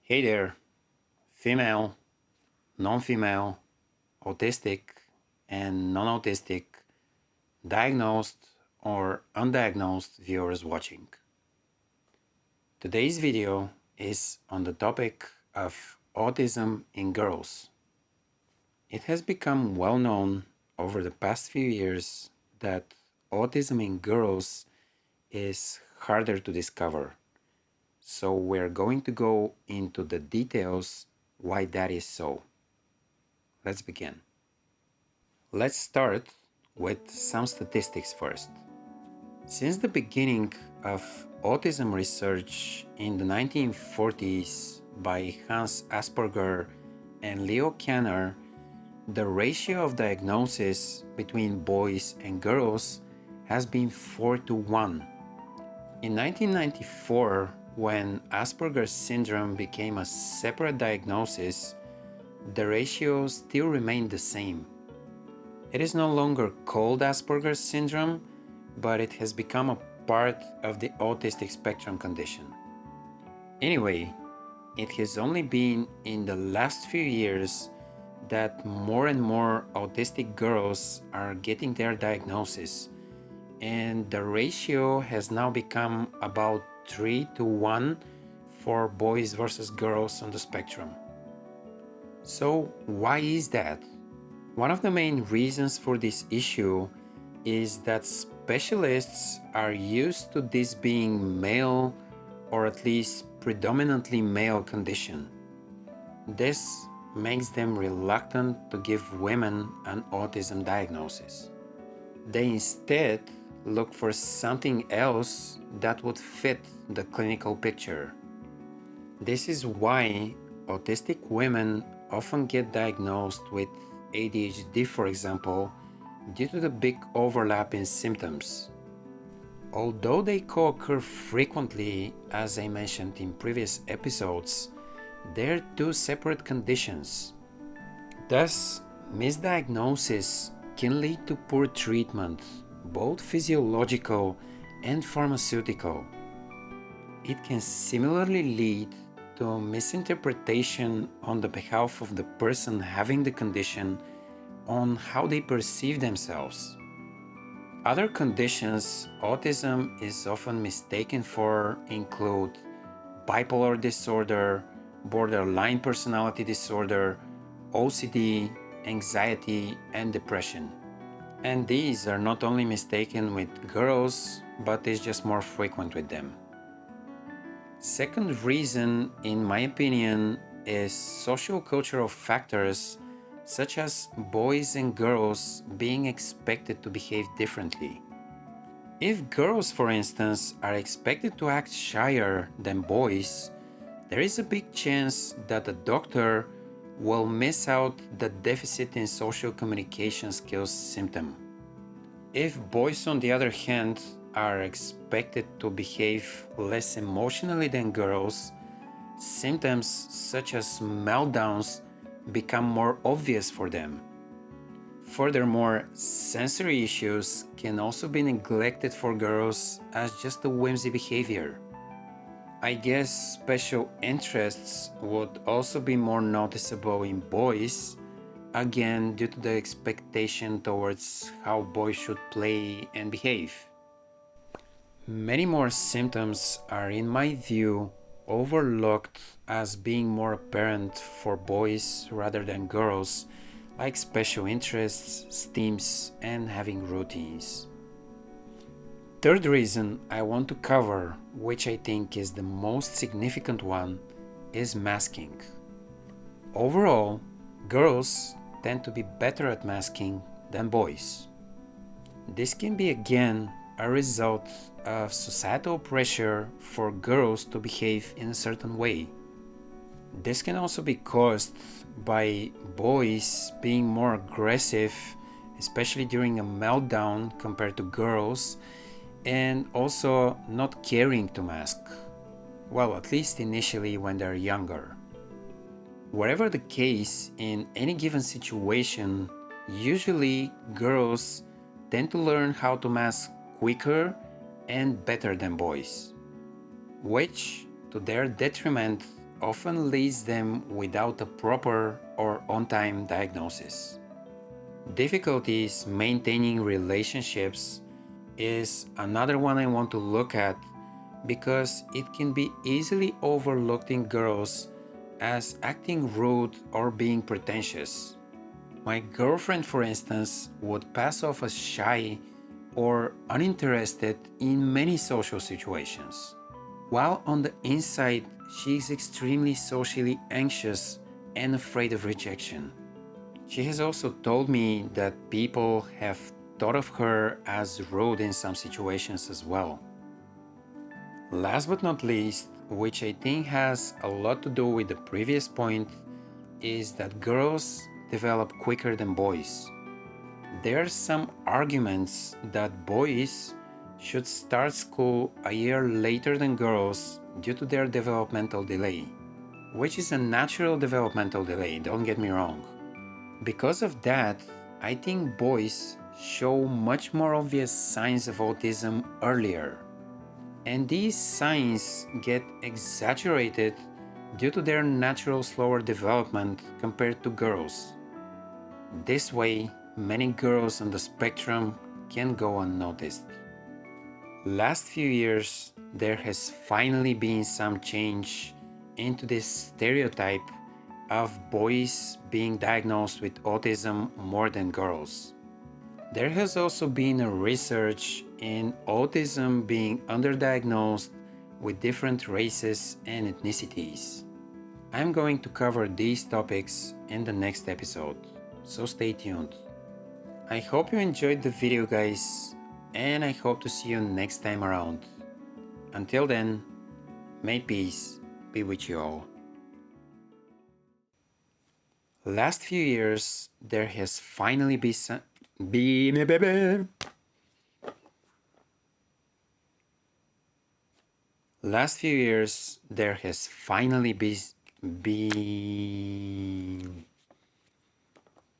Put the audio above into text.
Hey there, female, non-female, autistic, and non-autistic, diagnosed or undiagnosed viewers watching. Today's video is on the topic of autism in girls. It has become well known over the past few years that autism in girls is harder to discover. So we're going to go into the details why that is so. Let's begin. Let's start with some statistics first. Since the beginning of autism research in the 1940s by Hans Asperger and Leo Kanner, the ratio of diagnosis between boys and girls has been 4 to 1. In 1994, when Asperger's syndrome became a separate diagnosis, the ratio still remained the same. It is no longer called Asperger's syndrome, but it has become a part of the autistic spectrum condition. Anyway, it has only been in the last few years that more and more autistic girls are getting their diagnosis, and the ratio has now become about 3 to 1 for boys versus girls on the spectrum. So why is that? One of the main reasons for this issue is that specialists are used to this being male or at least predominantly male condition. This makes them reluctant to give women an autism diagnosis. They instead look for something else that would fit the clinical picture. This is why autistic women often get diagnosed with ADHD, for example, due to the big overlap in symptoms. Although they co-occur frequently, as I mentioned in previous episodes, they're two separate conditions. Thus, misdiagnosis can lead to poor treatment, both physiological and pharmaceutical. It can similarly lead to misinterpretation on the behalf of the person having the condition on how they perceive themselves. Other conditions autism is often mistaken for include bipolar disorder, borderline personality disorder, OCD, anxiety, and depression. And these are not only mistaken with girls, but is just more frequent with them. Second reason, in my opinion, is socio-cultural factors such as boys and girls being expected to behave differently. If girls, for instance, are expected to act shyer than boys, there is a big chance that the doctor will miss out the deficit in social communication skills symptom. If boys, on the other hand, are expected to behave less emotionally than girls, symptoms such as meltdowns become more obvious for them. Furthermore, sensory issues can also be neglected for girls as just a whimsy behavior. I guess special interests would also be more noticeable in boys, again due to the expectation towards how boys should play and behave. Many more symptoms are, in my view, overlooked as being more apparent for boys rather than girls, like special interests, stims, and having routines. Third reason I want to cover, which I think is the most significant one, is masking. Overall, girls tend to be better at masking than boys. This can be again a result of societal pressure for girls to behave in a certain way. This can also be caused by boys being more aggressive, especially during a meltdown compared to girls, and also not caring to mask. Well, at least initially when they're younger. Whatever the case, in any given situation, usually girls tend to learn how to mask quicker and better than boys, which, to their detriment, often leaves them without a proper or on-time diagnosis. Difficulties maintaining relationships is another one I want to look at because it can be easily overlooked in girls as acting rude or being pretentious. My girlfriend, for instance, would pass off as shy or uninterested in many social situations, while on the inside she is extremely socially anxious and afraid of rejection. She has also told me that people have thought of her as rude in some situations as well. Last but not least, which I think has a lot to do with the previous point, is that girls develop quicker than boys. There are some arguments that boys should start school a year later than girls due to their developmental delay, which is a natural developmental delay, don't get me wrong. Because of that, I think boys show much more obvious signs of autism earlier. And these signs get exaggerated due to their natural slower development compared to girls. This way, many girls on the spectrum can go unnoticed. Last few years, there has finally been some change into this stereotype of boys being diagnosed with autism more than girls. There has also been a research in autism being underdiagnosed with different races and ethnicities. I'm going to cover these topics in the next episode, so stay tuned. I hope you enjoyed the video, guys, and I hope to see you next time around. Until then, may peace be with you all. Last few years, there has finally been some... Last few years, there has finally been